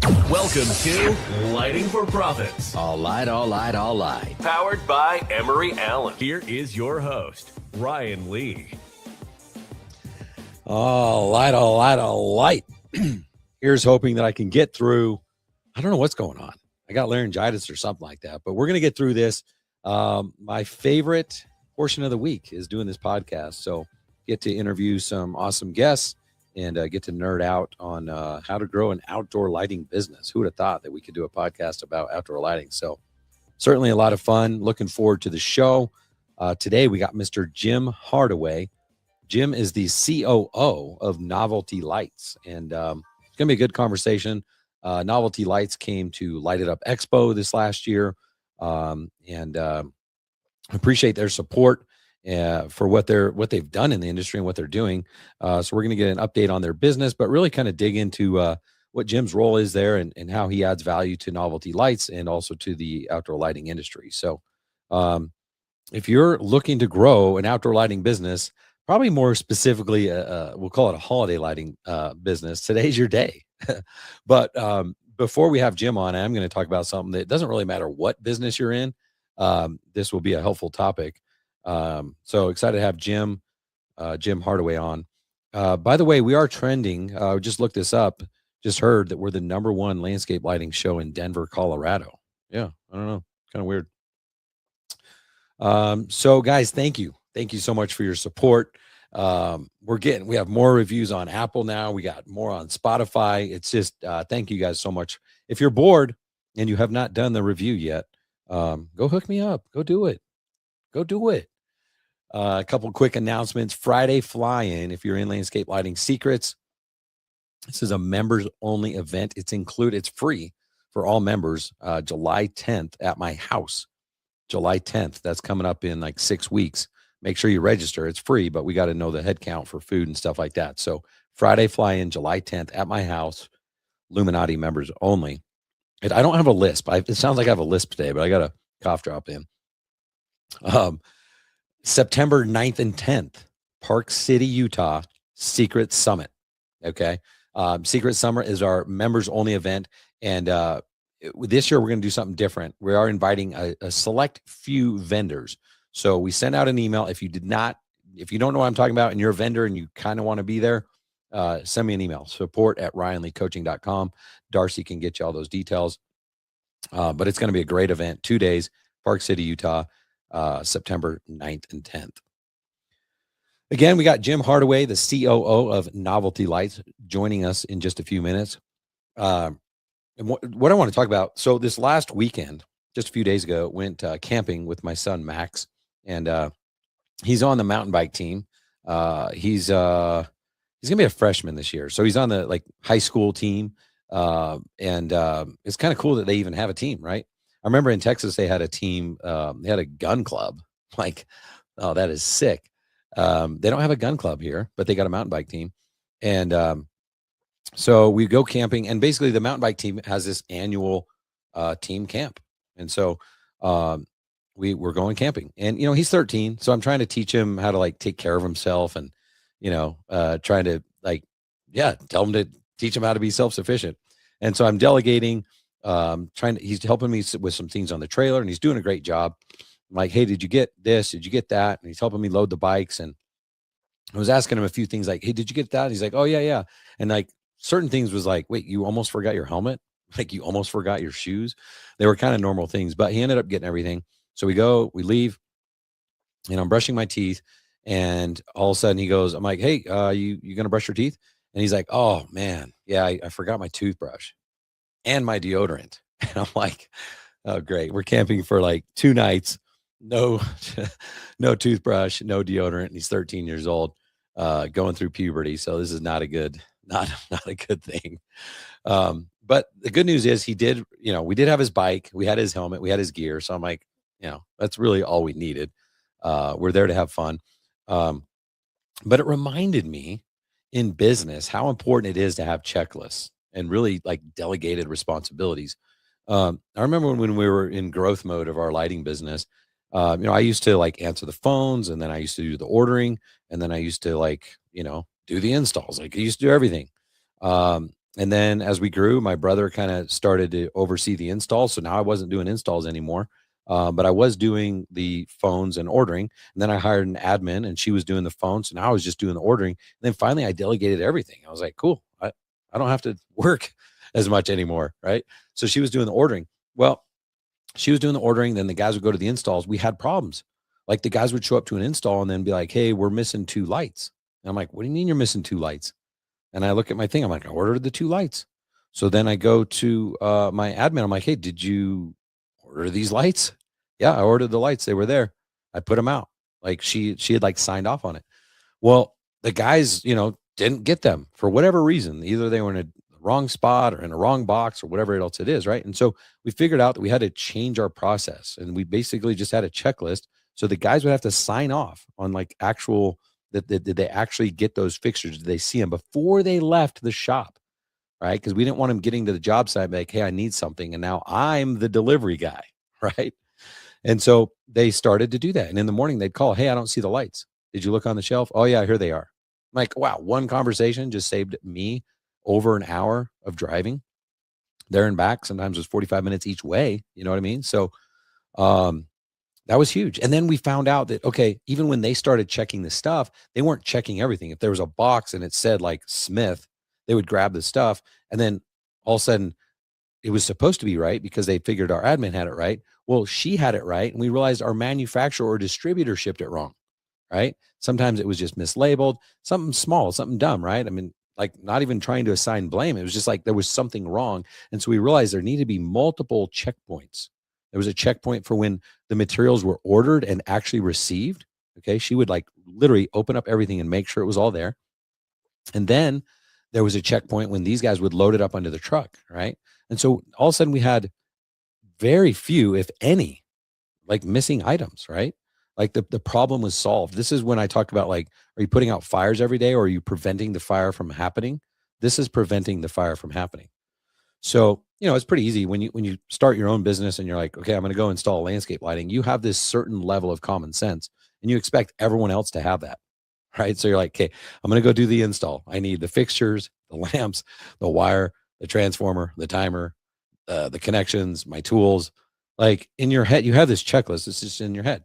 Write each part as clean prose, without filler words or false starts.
Welcome to Lighting for Profits. All right. Powered by Emery Allen. Here is your host, Ryan Lee. All right. Here's hoping that I can get through. I don't know what's going on. I got laryngitis or something like that, but we're going to get through this. My favorite portion of the week is doing this podcast. So get to interview some awesome guests and get to nerd out on how to grow an outdoor lighting business. Who would have thought that we could do a podcast about outdoor lighting? So certainly a lot of fun. Looking forward to the show. Today we got Mr. Jim Hardaway. Jim is the COO of Novelty Lights, and it's going to be a good conversation. Novelty Lights came to Light It Up Expo this last year, and appreciate their support for what they've done in the industry and what they're doing. So we're going to get an update on their business, but really kind of dig into what Jim's role is there and how he adds value to Novelty Lights and also to the outdoor lighting industry. So if you're looking to grow an outdoor lighting business, probably more specifically, we'll call it a holiday lighting business, today's your day. But before we have Jim on, I'm going to talk about something that doesn't really matter what business you're in. This will be a helpful topic. So excited to have Jim Hardaway on. By the way, we are trending. Just looked this up. Just heard that we're the #1 landscape lighting show in Denver, Colorado. Yeah, I don't know. Kind of weird. So guys, thank you. Thank you so much for your support. We have more reviews on Apple now. We got more on Spotify. It's just, thank you guys so much. If you're bored and you have not done the review yet, go hook me up. Go do it. A couple quick announcements. Friday fly-in, if you're in Landscape Lighting Secrets. This is a members only event. It's free for all members. July 10th at my house. July 10th. That's coming up in like 6 weeks. Make sure you register. It's free, but we got to know the head count for food and stuff like that. So Friday fly-in, July 10th at my house, Illuminati members only. And I don't have a lisp. It sounds like I have a lisp today, but I got a cough drop in. September 9th and 10th, Park City, Utah, Secret Summit. Okay. Secret Summit is our members only event. And this year we're going to do something different. We are inviting a select few vendors. So we sent out an email. If you don't know what I'm talking about and you're a vendor and you kind of want to be there, send me an email, support@ryanleecoaching.com. Darcy can get you all those details. But it's going to be a great event, 2 days, Park City, Utah, September 9th and 10th. Again, we got Jim Hardaway, the COO of Novelty Lights, joining us in just a few minutes. And what I want to talk about, so this last weekend, just a few days ago, went camping with my son, Max. And he's on the mountain bike team. He's going to be a freshman this year. So he's on the high school team. And it's kind of cool that they even have a team, right? I remember in Texas, they had a team, they had a gun club. Oh, that is sick. They don't have a gun club here, but they got a mountain bike team. And so we go camping, and basically the mountain bike team has this annual team camp. And so we're going camping, and he's 13, so I'm trying to teach him how to take care of himself, and trying to tell him to teach him how to be self-sufficient. And so I'm delegating, he's helping me with some things on the trailer, and he's doing a great job. I'm like, hey, did you get this? Did you get that? And he's helping me load the bikes. And I was asking him a few things like, hey, did you get that? And he's like, oh yeah. And certain things was like, wait, you almost forgot your helmet? You almost forgot your shoes? They were kind of normal things, but he ended up getting everything. So we leave, and I'm brushing my teeth, and all of a sudden he goes, I'm like, hey, you going to brush your teeth? And he's like, oh man, yeah, I forgot my toothbrush and my deodorant. And I'm like, oh great. We're camping for 2 nights. No toothbrush, no deodorant. And he's 13 years old, going through puberty. So this is not a good thing. But the good news is we did have his bike, we had his helmet, we had his gear. So I'm like, that's really all we needed. We're there to have fun. But it reminded me in business how important it is to have checklists and really delegated responsibilities. I remember when we were in growth mode of our lighting business, I used to answer the phones, and then I used to do the ordering, and then I used to do the installs. I used to do everything. And then as we grew, my brother kind of started to oversee the installs. So now I wasn't doing installs anymore, but I was doing the phones and ordering. And then I hired an admin and she was doing the phones. So now I was just doing the ordering. And then finally I delegated everything. I was like, cool, I don't have to work as much anymore. Right. So she was doing the ordering. Well, she was doing the ordering. Then the guys would go to the installs. We had problems. Like the guys would show up to an install and then be like, hey, we're missing 2 lights. And I'm like, what do you mean you're missing 2 lights? And I look at my thing. I'm like, I ordered the 2 lights. So then I go to my admin. I'm like, hey, did you order these lights? Yeah, I ordered the lights. They were there. I put them out. Like she had like signed off on it. Well, the guys, didn't get them for whatever reason. Either they were in a wrong spot or in a wrong box or whatever else it is, right? And so we figured out that we had to change our process, and we basically just had a checklist. So the guys would have to sign off on like actual that did they actually get those fixtures? Did they see them before they left the shop? Right? Because we didn't want them getting to the job site like, hey, I need something, and now I'm the delivery guy, right? And so they started to do that. And in the morning, they'd call, hey, I don't see the lights. Did you look on the shelf? Oh, yeah, here they are. I'm like, wow, one conversation just saved me over an hour of driving there and back. Sometimes it was 45 minutes each way. You know what I mean? So um, that was huge. And then we found out that, okay, even when they started checking the stuff, they weren't checking everything. If there was a box and it said like Smith, they would grab the stuff. And then all of a sudden, it was supposed to be right because they figured our admin had it right. Well, she had it right. And we realized our manufacturer or distributor shipped it wrong, right? Sometimes it was just mislabeled, something small, something dumb, right? I mean, like not even trying to assign blame. It was just like there was something wrong. And so we realized there needed to be multiple checkpoints. There was a checkpoint for when the materials were ordered and actually received. Okay. She would like literally open up everything and make sure it was all there. And then there was a checkpoint when these guys would load it up onto the truck, right? And so all of a sudden we had very few, if any, like missing items, right? Like the problem was solved. This is when I talk about like, are you putting out fires every day or are you preventing the fire from happening? This is preventing the fire from happening. So, it's pretty easy when you start your own business and you're like, okay, I'm going to go install landscape lighting. You have this certain level of common sense and you expect everyone else to have that, right? So you're like, okay, I'm going to go do the install. I need the fixtures, the lamps, the wire, the transformer, the timer, the connections, my tools. Like in your head, you have this checklist. It's just in your head.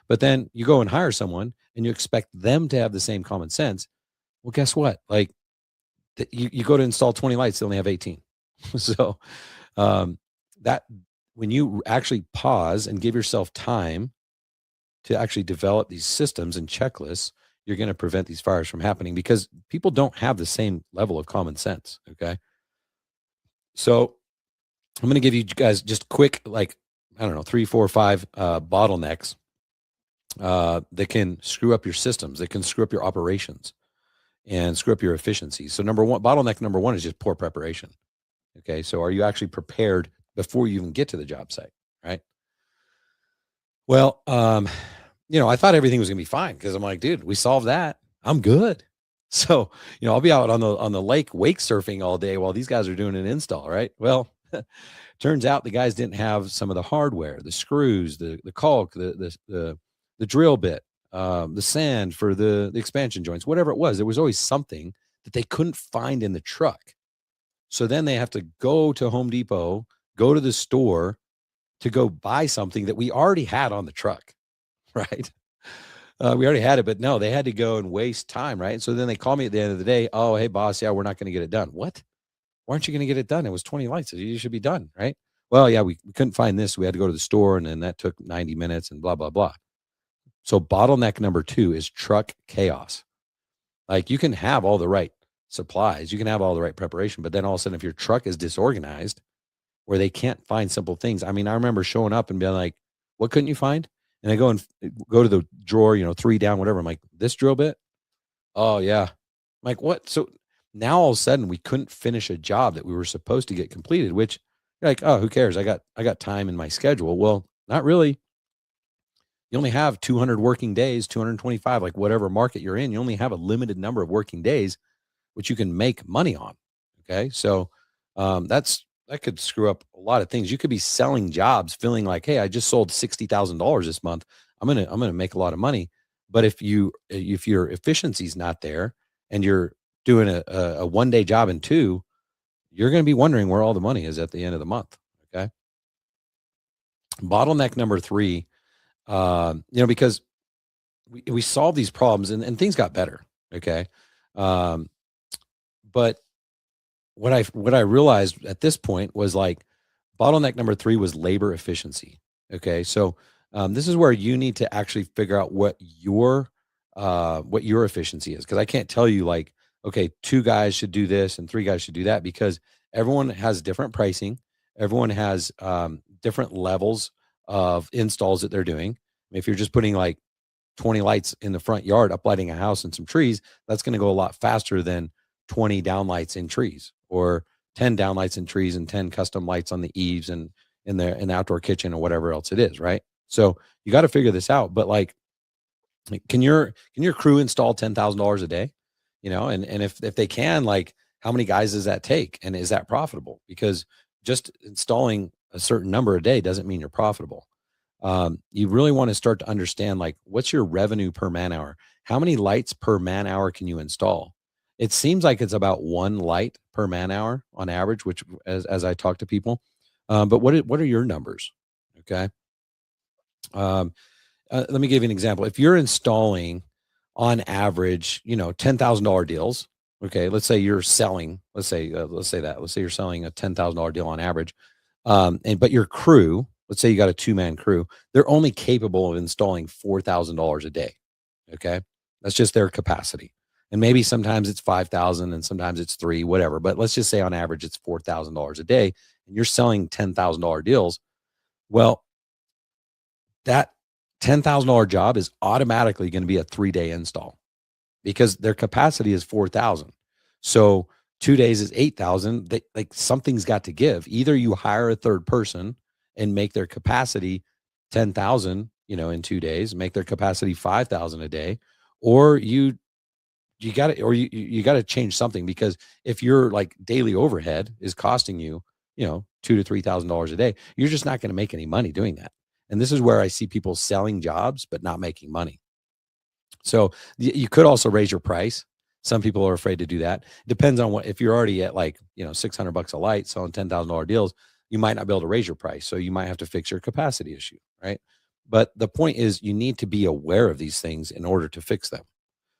But then you go and hire someone and you expect them to have the same common sense. Well, guess what? Like you go to install 20 lights, they only have 18. So um, that when you actually pause and give yourself time to actually develop these systems and checklists, you're going to prevent these fires from happening because people don't have the same level of common sense. Okay. So I'm going to give you guys just quick, like, I don't know, 3, 4, 5 bottlenecks that can screw up your systems, that can screw up your operations and screw up your efficiency. So bottleneck number one is just poor preparation. Okay. So are you actually prepared before you even get to the job site? Right. Well, I thought everything was gonna be fine because I'm like, dude, we solved that. I'm good. So, I'll be out on the lake wake surfing all day while these guys are doing an install, right? Well, turns out the guys didn't have some of the hardware, the screws, the caulk, the drill bit, the sand for the expansion joints, whatever it was. There was always something that they couldn't find in the truck. So then they have to go to Home Depot, go to the store to go buy something that we already had on the truck, right? We already had it, but no, they had to go and waste time, right? So then they call me at the end of the day. Oh, hey, boss, yeah, we're not going to get it done. What? Why aren't you going to get it done? It was 20 lights. You should be done, right? Well, yeah, we couldn't find this. We had to go to the store, and then that took 90 minutes and blah, blah, blah. So bottleneck number 2 is truck chaos. Like you can have all the right supplies, you can have all the right preparation, but then all of a sudden, if your truck is disorganized where they can't find simple things. I mean, I remember showing up and being like, what couldn't you find? And I go to the drawer, 3 down, whatever. I'm like, this drill bit? Oh yeah. I'm like, what? So now all of a sudden we couldn't finish a job that we were supposed to get completed, which you're like, oh, who cares? I got time in my schedule. Well, not really. You only have 200 working days, 225, like whatever market you're in. You only have a limited number of working days, which you can make money on. Okay. So that could screw up a lot of things. You could be selling jobs feeling like, hey, I just sold $60,000 this month. I'm gonna make a lot of money. But if your efficiency's not there and you're doing a 1-day job in 2, you're going to be wondering where all the money is at the end of the month. Okay. Bottleneck number 3, because we solved these problems and things got better. Okay. Um, but what I realized at this point was like bottleneck number 3 was labor efficiency. Okay. So this is where you need to actually figure out what your efficiency is. Cause I can't tell you like, okay, 2 guys should do this and 3 guys should do that, because everyone has different pricing. Everyone has different levels of installs that they're doing. If you're just putting like 20 lights in the front yard, uplighting a house and some trees, that's going to go a lot faster than 20 downlights in trees, or 10 downlights in trees and 10 custom lights on the eaves and in the outdoor kitchen or whatever else it is. Right. So you got to figure this out. But like, can your crew install $10,000 a day? And if they can, like, how many guys does that take? And is that profitable? Because just installing a certain number a day doesn't mean you're profitable. You really want to start to understand, like, what's your revenue per man hour? How many lights per man hour can you install? It seems like it's about 1 light per man hour on average, which as I talk to people. But what are your numbers? Okay. Um, Let me give you an example. If you're installing on average, $10,000 deals. Okay. Let's say you're selling, let's say you're selling a $10,000 deal on average. But your crew, let's say you got a 2-man crew, they're only capable of installing $4,000 a day. Okay. That's just their capacity. And maybe sometimes it's 5,000 and sometimes it's 3, whatever. But let's just say on average it's $4,000 a day and you're selling $10,000 deals. Well, that $10,000 job is automatically going to be a 3-day install because their capacity is 4,000. So 2 days is 8,000. Like, something's got to give. Either you hire a third person and make their capacity 10,000, in 2 days, make their capacity 5,000 a day, or you got to, you got to change something, because if your like daily overhead is costing you, $2,000 to $3,000 a day, you're just not going to make any money doing that. And this is where I see people selling jobs but not making money. So you could also raise your price. Some people are afraid to do that. Depends on if you're already at like, $600 a light selling $10,000 deals, you might not be able to raise your price. So you might have to fix your capacity issue, right? But the point is, you need to be aware of these things in order to fix them.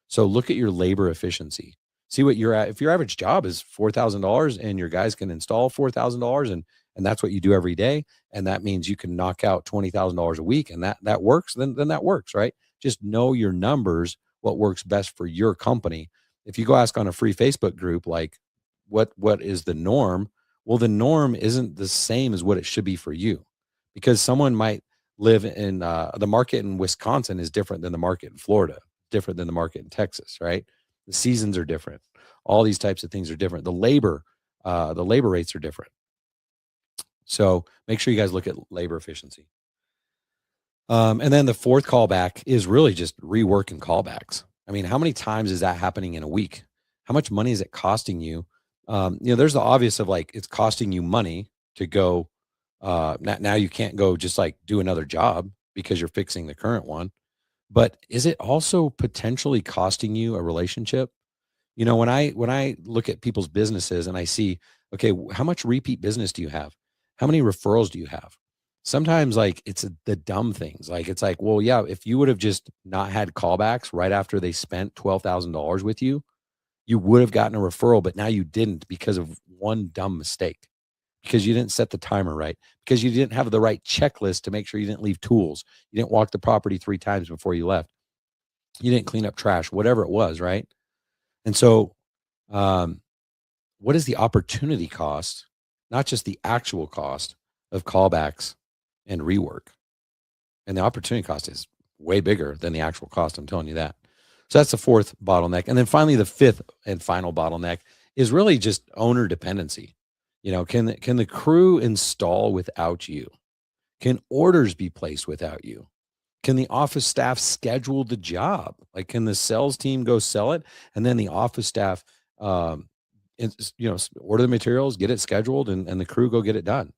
So look at your labor efficiency. See what you're at. If your average job is $4,000 and your guys can install $4,000, and that's what you do every day, and that means you can knock out $20,000 a week, and that works, then that works, right? Just know your numbers, what works best for your company. If you go ask on a free Facebook group, like, what is the norm? Well, the norm isn't the same as what it should be for you, because someone might live in the market in Wisconsin is different than the market in Florida, different than the market in Texas, right? The seasons are different. All these types of things are different. The labor rates are different. So make sure you guys look at labor efficiency. And then the fourth callback is really just rework and callbacks. I mean, how many times is that happening in a week? How much money is it costing you? There's the obvious of like, it's costing you money to go. Now you can't go just like do another job because you're fixing the current one. But is it also potentially costing you a relationship? When I look at people's businesses and I see, okay, how much repeat business do you have? How many referrals do you have? Sometimes like it's the dumb things. Like, it's like, well, yeah, if you would have just not had callbacks right after they spent $12,000 with you, you would have gotten a referral, but now you didn't because of one dumb mistake, because you didn't set the timer right, because you didn't have the right checklist to make sure you didn't leave tools. You didn't walk the property 3 times before you left. You didn't clean up trash, whatever it was, right? And so, um, what is the opportunity cost, not just the actual cost of callbacks and rework? And the opportunity cost is way bigger than the actual cost. I'm telling you that. So that's the fourth bottleneck. And then finally, the fifth and final bottleneck is really just owner dependency. Can the crew install without you? Can orders be placed without you? Can the office staff schedule the job? Like, can the sales team go sell it, and then the office staff, um, order the materials, get it scheduled, and the crew go get it done?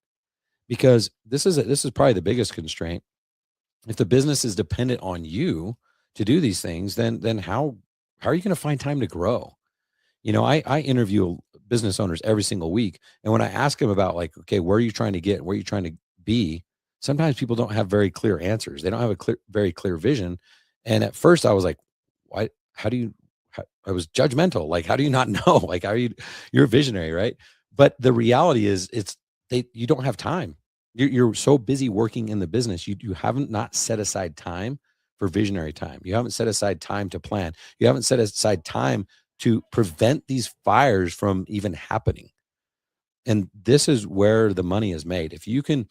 Because this is probably the biggest constraint. If the business is dependent on you to do these things, then how are you going to find time to grow? I interview business owners every single week. And when I ask them about like, okay, where are you trying to get? Where are you trying to be? Sometimes people don't have very clear answers. They don't have a very clear vision. And at first I was like, why, how do you, I was judgmental. Like, how do you not know? Like, how are you, you're a visionary, right? But the reality is you don't have time. You're so busy working in the business. You haven't not set aside time for visionary time. You haven't set aside time to plan. You haven't set aside time to prevent these fires from even happening. And this is where the money is made. If you can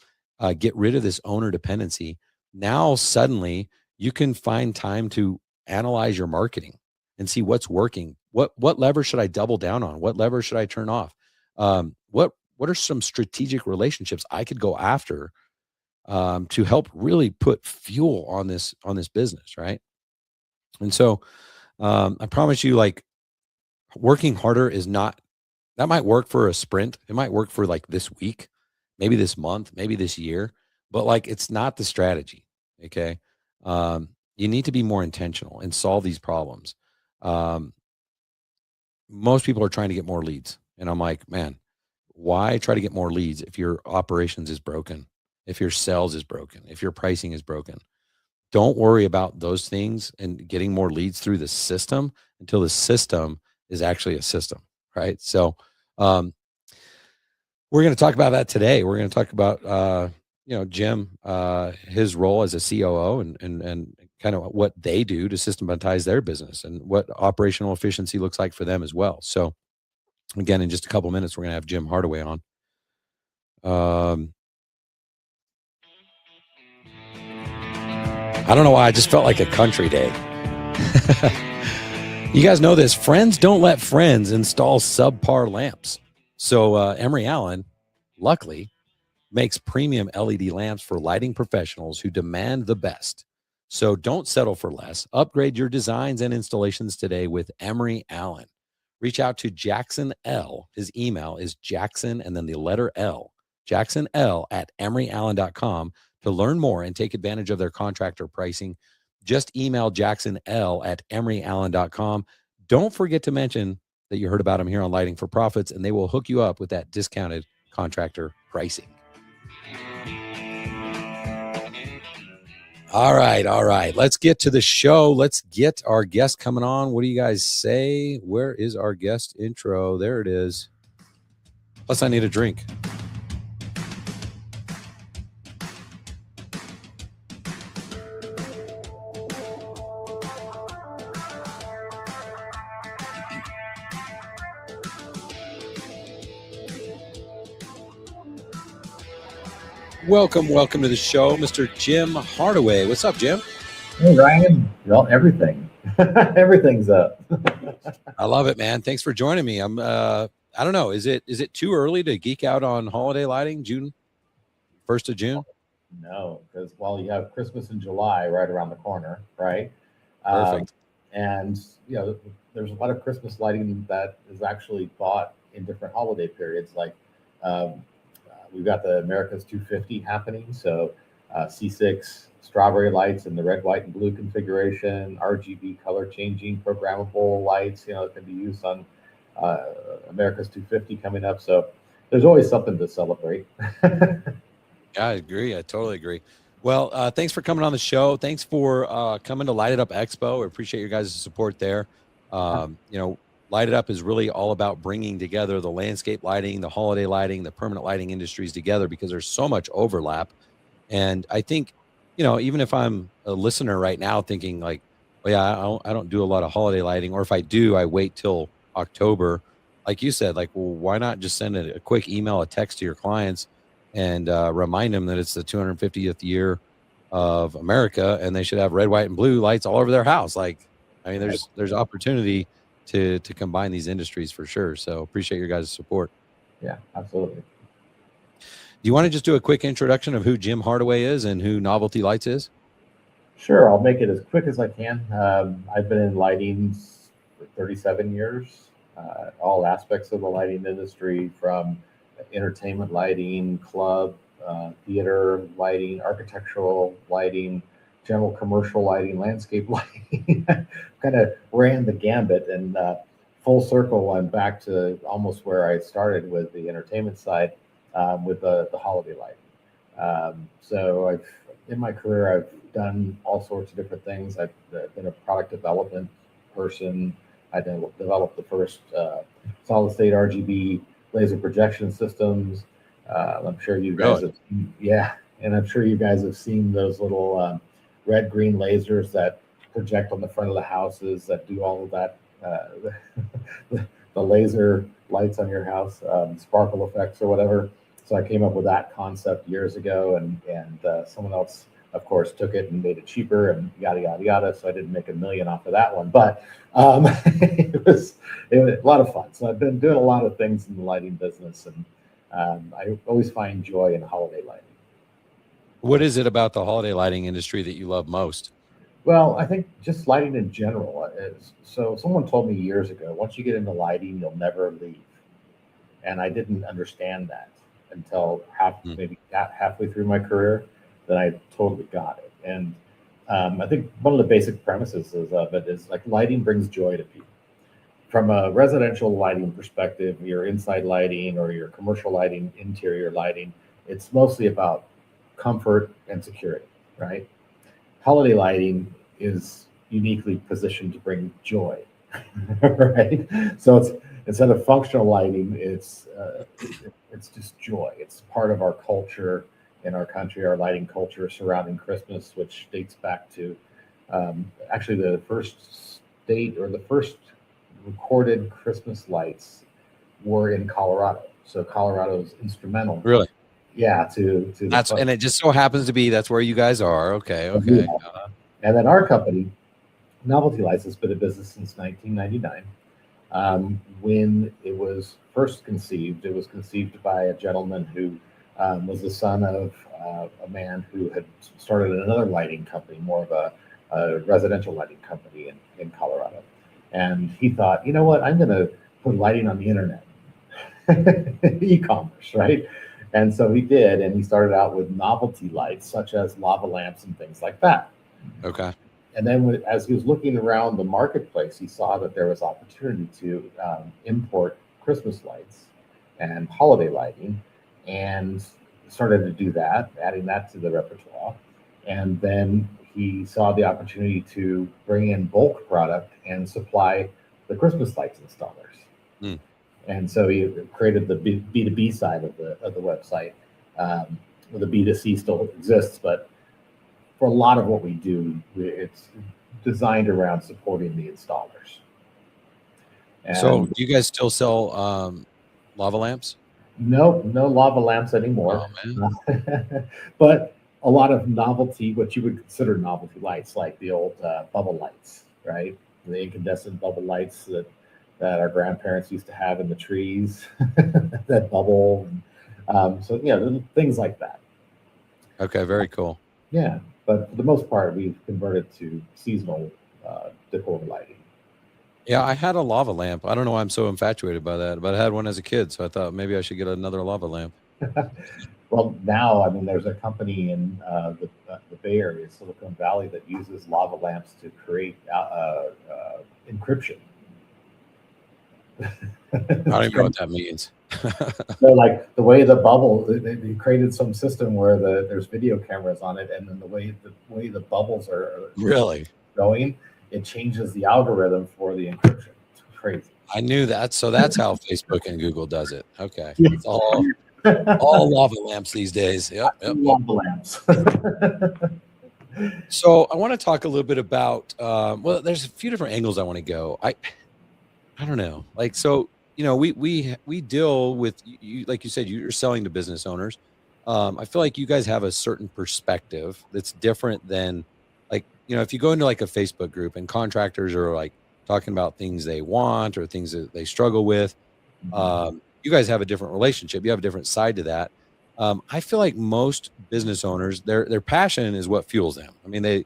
get rid of this owner dependency, now suddenly you can find time to analyze your marketing and see what's working. What lever should I double down on? What lever should I turn off? What are some strategic relationships I could go after to help really put fuel on this business, right? And so I promise you, like, working harder is not, that might work for a sprint. It might work for like this week, maybe this month, maybe this year, but like it's not the strategy. Okay. You need to be more intentional and solve these problems. Um, Most people are trying to get more leads. And I'm like, man, why try to get more leads if your operations is broken, if your sales is broken, if your pricing is broken? Don't worry about those things and getting more leads through the system until the system is actually a system, right? So, um, we're going to talk about that today. We're going to talk about, Jim, his role as a COO and kind of what they do to systematize their business and what operational efficiency looks like for them as well. So, again, in just a couple of minutes, we're going to have Jim Hardaway on. I don't know why I just felt like a country day. You guys know this. Friends don't let friends install subpar lamps. So Emery Allen, luckily, makes premium LED lamps for lighting professionals who demand the best. So don't settle for less. Upgrade your designs and installations today with Emery Allen. Reach out to Jackson L. His email is Jackson and then the letter L. Jackson L at emeryallen.com to learn more and take advantage of their contractor pricing. Just email Jackson L at emeryallen.com. Don't forget to mention that you heard about them here on Lighting for Profits, and they will hook you up with that discounted contractor pricing. All right. Let's get to the show. Let's get our guest coming on. What do you guys say? Where is our guest intro? There it is. Plus, I need a drink. Welcome to the show, Mr. Jim Hardaway. What's up, Jim? Hey, Ryan. Well, everything. Everything's up. I love it, man. Thanks for joining me. I don't know. Is it too early to geek out on holiday lighting? 1st of June? No, because you have Christmas in July right around the corner, right? Perfect. And there's a lot of Christmas lighting that is actually bought in different holiday periods. Like we've got the America's 250 happening, so C6 strawberry lights in the red, white, and blue configuration, RGB color changing, programmable lights, that can be used on America's 250 coming up. So there's always something to celebrate. Yeah, I agree. I totally agree. Well, thanks for coming on the show. Thanks for coming to Light It Up Expo. I appreciate your guys' support there. Light It Up is really all about bringing together the landscape lighting, the holiday lighting, the permanent lighting industries together because there's so much overlap. And I think, even if I'm a listener right now thinking like, oh yeah, I don't do a lot of holiday lighting, or if I do, I wait till October. Like you said, like, well, why not just send a quick email, a text to your clients and remind them that it's the 250th year of America and they should have red, white, and blue lights all over their house. Like, I mean, there's opportunity to combine these industries for sure. So appreciate your guys' support. Yeah, absolutely. Do you want to just do a quick introduction of who Jim Hardaway is and who Novelty Lights is? Sure, I'll make it as quick as I can. I've been in lighting for 37 years, all aspects of the lighting industry, from entertainment lighting, club, theater lighting, architectural lighting, general commercial lighting, landscape lighting. Kind of ran the gambit. And full circle, I'm back to almost where I started with the entertainment side, with the holiday lighting. So in my career, I've done all sorts of different things. I've been a product development person. I developed the first solid state RGB laser projection systems. I'm sure you guys Really? have seen, yeah, and I'm sure you guys have seen those little red green lasers that project on the front of the houses that do all of that, the laser lights on your house, sparkle effects or whatever. So I came up with that concept years ago, and someone else, of course, took it and made it cheaper and yada yada yada. So I didn't make $1 million off of that one, but it was a lot of fun. So I've been doing a lot of things in the lighting business, and I always find joy in holiday lighting. What is it about the holiday lighting industry that you love most? Well, I think just lighting in general is, so someone told me years ago, once you get into lighting, you'll never leave. And I didn't understand that until halfway through my career. Then I totally got it. And I think one of the basic premises of it is like lighting brings joy to people. From a residential lighting perspective, your inside lighting or your commercial lighting, interior lighting, it's mostly about comfort and security, right? Holiday lighting is uniquely positioned to bring joy, right? So it's, instead of functional lighting, it's just joy. It's part of our culture in our country, our lighting culture surrounding Christmas, which dates back to actually the first state or the first recorded Christmas lights were in Colorado. So Colorado is instrumental. Really? Yeah, to And it just so happens to be that's where you guys are. Okay. And then our company, Novelty Lights, has been in business since 1999. When it was first conceived, it was conceived by a gentleman who was the son of a man who had started another lighting company, more of a residential lighting company in Colorado. And he thought, you know what, I'm going to put lighting on the internet, e-commerce, right? And so he did, and he started out with novelty lights, such as lava lamps and things like that. Okay. And then as he was looking around the marketplace, he saw that there was opportunity to import Christmas lights and holiday lighting, and started to do that, adding that to the repertoire. And then he saw the opportunity to bring in bulk product and supply the Christmas lights installers. Mm. And so he created the B2B side of the website. The B2C still exists, but for a lot of what we do, it's designed around supporting the installers. And so do you guys still sell lava lamps? no lava lamps anymore. Oh, But a lot of novelty, what you would consider novelty lights, like the old bubble lights, right? The incandescent bubble lights that our grandparents used to have in the trees that bubble. So, things like that. Okay, very cool. Yeah, but for the most part, we've converted to seasonal decor lighting. Yeah, I had a lava lamp. I don't know why I'm so infatuated by that, but I had one as a kid, so I thought maybe I should get another lava lamp. Well, now, I mean, there's a company in the Bay Area, Silicon Valley, that uses lava lamps to create encryption. I don't even know what that means. So, like the way the bubble, they created some system where there's video cameras on it, and then the way the bubbles are Really going, it changes the algorithm for the encryption. It's crazy. I knew that. So that's how Facebook and Google does it. Okay. It's all lava lamps these days. Yep. Lava lamps. So I want to talk a little bit about, well, there's a few different angles I want to go. I don't know. Like, so, we deal with you, like you said, you're selling to business owners. I feel like you guys have a certain perspective that's different than, like, if you go into like a Facebook group and contractors are like talking about things they want or things that they struggle with. You guys have a different relationship. You have a different side to that. I feel like most business owners, their passion is what fuels them. I mean,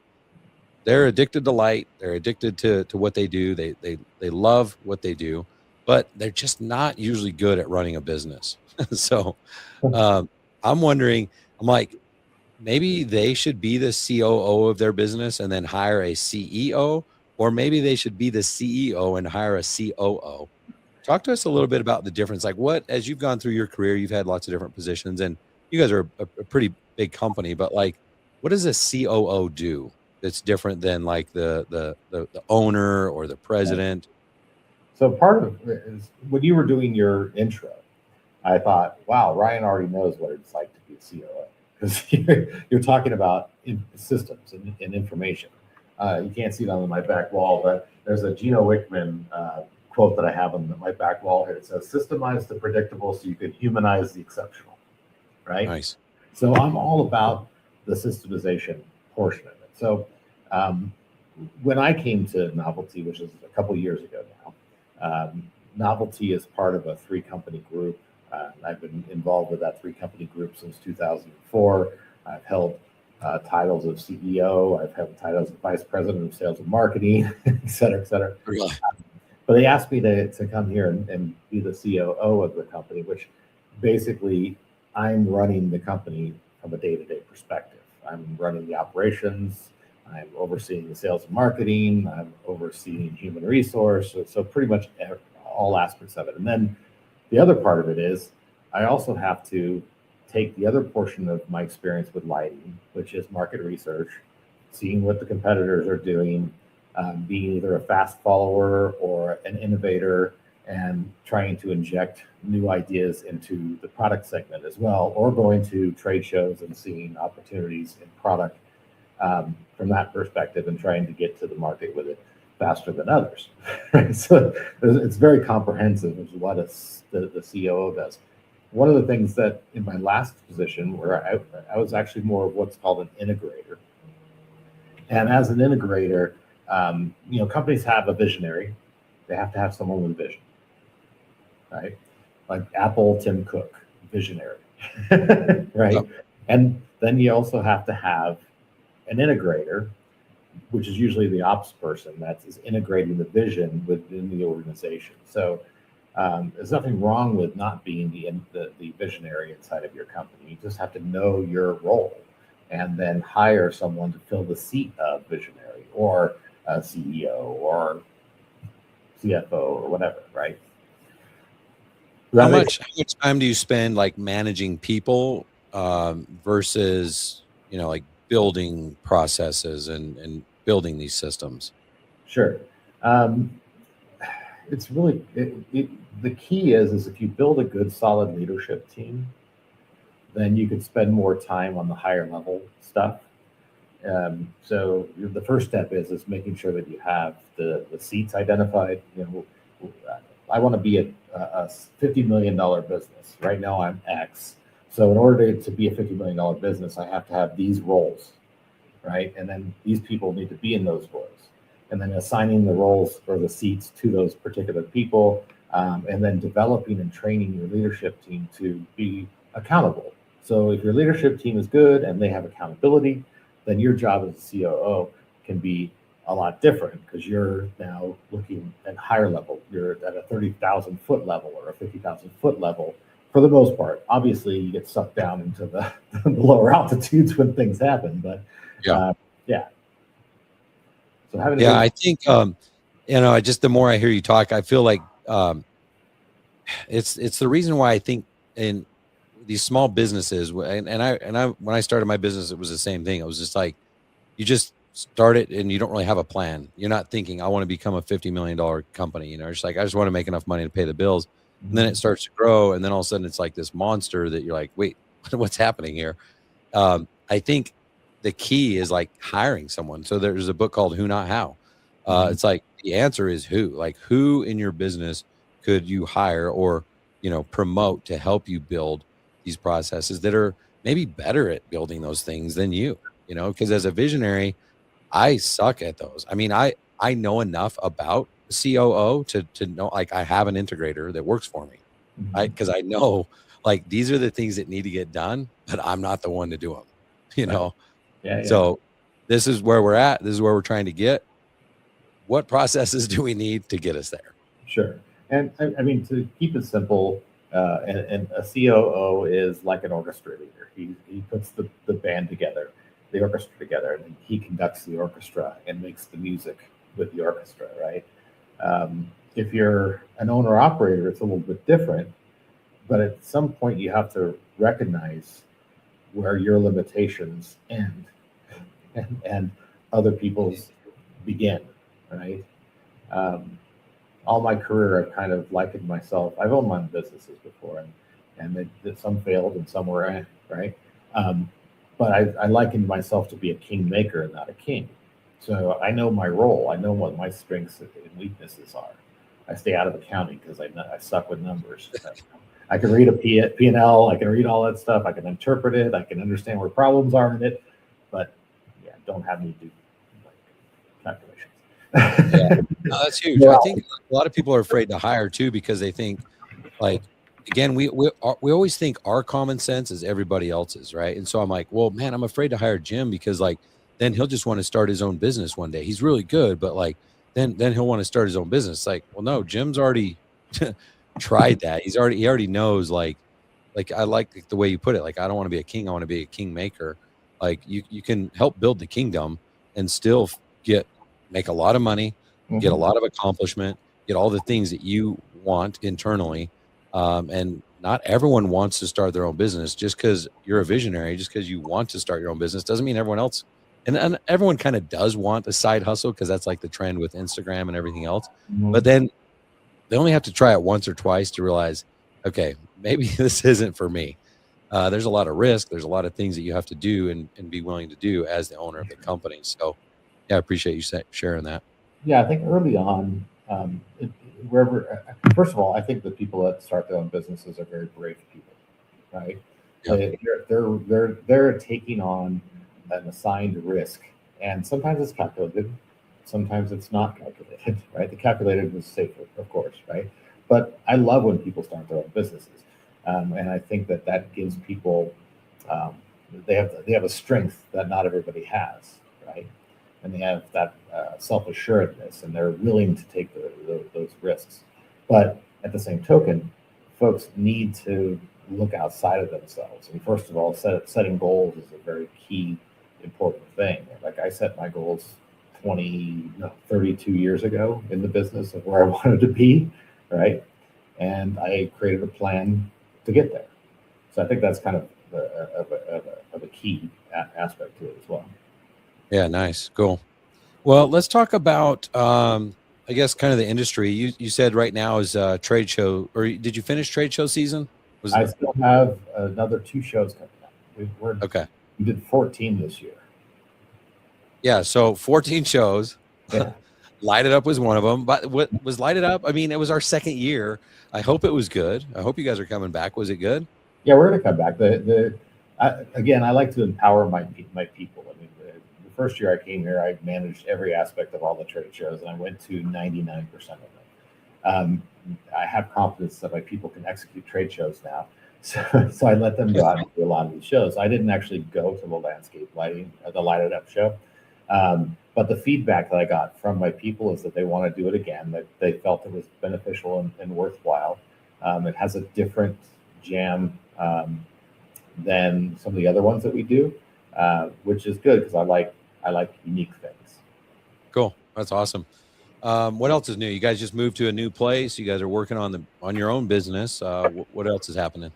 they're addicted to light. They're addicted to what they do. They love what they do, but they're just not usually good at running a business. So I'm wondering, I'm like, maybe they should be the COO of their business and then hire a CEO, or maybe they should be the CEO and hire a COO. Talk to us a little bit about the difference. Like what, as you've gone through your career, you've had lots of different positions and you guys are a pretty big company, but like, what does a COO do that's different than like the owner or the president? So part of it is when you were doing your intro, I thought, wow, Ryan already knows what it's like to be a COO because you're talking about systems and information. You can't see it on my back wall, but there's a Gino Wickman quote that I have on my back wall here. It says, "Systemize the predictable so you can humanize the exceptional." Right? Nice. So I'm all about the systemization portion of it. So when I came to Novelty, which is a couple of years ago now, Novelty is part of a 3-company group. I've been involved with that 3-company group since 2004. I've held titles of CEO. I've held titles of vice president of sales and marketing, et cetera, et cetera. Really? But they asked me to come here and be the COO of the company, which basically I'm running the company from a day-to-day perspective. I'm running the operations. I'm overseeing the sales and marketing. I'm overseeing human resource. So pretty much all aspects of it. And then the other part of it is I also have to take the other portion of my experience with lighting, which is market research, seeing what the competitors are doing, being either a fast follower or an innovator, and trying to inject new ideas into the product segment as well, or going to trade shows and seeing opportunities in product from that perspective and trying to get to the market with it faster than others. So it's very comprehensive as what the COO does. One of the things that in my last position where I was actually more of what's called an integrator. And as an integrator, companies have a visionary. They have to have someone with vision, right? Like Apple, Tim Cook, visionary, right? Yep. And then you also have to have an integrator, which is usually the ops person that is integrating the vision within the organization. So there's nothing wrong with not being the visionary inside of your company. You just have to know your role and then hire someone to fill the seat of visionary or a CEO or CFO or whatever, right? How much time do you spend like managing people versus, like building processes and building these systems? Sure. It's really, the key is if you build a good, solid leadership team, then you can spend more time on the higher level stuff. So the first step is making sure that you have the seats identified. I want to be a $50 million business. Right now I'm X. So in order to be a $50 million business, I have to have these roles, right? And then these people need to be in those roles. And then assigning the roles or the seats to those particular people, and then developing and training your leadership team to be accountable. So if your leadership team is good and they have accountability, then your job as a COO can be a lot different because you're now looking at higher level. You're at a 30,000 foot level or a 50,000 foot level for the most part. Obviously, you get sucked down into the lower altitudes when things happen, but yeah. So having I think just the more I hear you talk, I feel like it's the reason why I think in these small businesses, and I when I started my business, it was the same thing. It was just like you just start it and you don't really have a plan. You're not thinking I want to become a $50 million company. It's like I just want to make enough money to pay the bills. And then it starts to grow, and then all of a sudden it's like this monster that you're like, wait, what's happening here? I think the key is like hiring someone. So there's a book called Who Not How. It's like the answer is who. Like who in your business could you hire or promote to help you build these processes that are maybe better at building those things than you? Because as a visionary, I suck at those. I mean, I know enough about COO to know, like, I have an integrator that works for me. Because I know, like, these are the things that need to get done, but I'm not the one to do them, Yeah. So this is where we're at. This is where we're trying to get. What processes do we need to get us there? Sure. And I mean, to keep it simple, and a COO is like an orchestra leader. He puts the band together, the orchestra together, and he conducts the orchestra and makes the music with the orchestra, right? If you're an owner operator, it's a little bit different, but at some point you have to recognize where your limitations end and other people's begin, right? Um, all my career, I've kind of likened myself. I've owned my own businesses before, and some failed and some were, right? Um, but I likened myself to be a kingmaker and not a king. So I know my role. I know what my strengths and weaknesses are. I stay out of accounting because I suck with numbers. I can read a P&L. I can read all that stuff. I can interpret it. I can understand where problems are in it. But yeah, don't have me do like calculations. Yeah, no, that's huge. Yeah. I think a lot of people are afraid to hire too because they think, like, again, we always think our common sense is everybody else's, right? And so I'm like, well, man, I'm afraid to hire Jim because like then he'll just want to start his own business one day. He's really good, but like then he'll want to start his own business. Like, well, no, Jim's already tried that. He already knows like I like the way you put it. Like, I don't want to be a king. I want to be a kingmaker. Like you can help build the kingdom and still make a lot of money, get a lot of accomplishment, get all the things that you want internally. And not everyone wants to start their own business. Just because you're a visionary, just because you want to start your own business doesn't mean everyone else. And everyone kind of does want a side hustle because that's like the trend with Instagram and everything else. But then they only have to try it once or twice to realize, okay, maybe this isn't for me. There's a lot of risk. There's a lot of things that you have to do and be willing to do as the owner of the company. So yeah, I appreciate you sharing that. Yeah, I think early on, wherever, first of all, I think the people that start their own businesses are very brave people, right? Yep. They're taking on an assigned risk, and sometimes it's calculated, sometimes it's not calculated, right? The calculated is safer, of course, right? But I love when people start their own businesses, and I think that gives people um, they have a strength that not everybody has, right? And they have that self-assuredness, and they're willing to take those risks. But at the same token, folks need to look outside of themselves. And first of all, setting goals is a very key, important thing. Like I set my goals 32 years ago in the business of where I wanted to be, right? And I created a plan to get there. So I think that's kind of a key aspect to it as well. Yeah, nice. Cool. Well, let's talk about, I guess, kind of the industry. You said right now is trade show, or did you finish trade show season? I still have another 2 shows coming up. Okay. We did 14 this year. Yeah, so 14 shows. Yeah. Light It Up was one of them. But what was Light It Up? I mean, it was our second year. I hope it was good. I hope you guys are coming back. Was it good? Yeah, we're going to come back. Again, I like to empower my people. I mean, the first year I came here, I managed every aspect of all the trade shows, and I went to 99% of them. I have confidence that my people can execute trade shows now. So I let them go out and do a lot of these shows. I didn't actually go to the landscape lighting, the Light It Up show. But the feedback that I got from my people is that they want to do it again, that they felt it was beneficial and worthwhile. It has a different jam than some of the other ones that we do, which is good because I like unique things. Cool. That's awesome. What else is new? You guys just moved to a new place. You guys are working on your own business. What else is happening?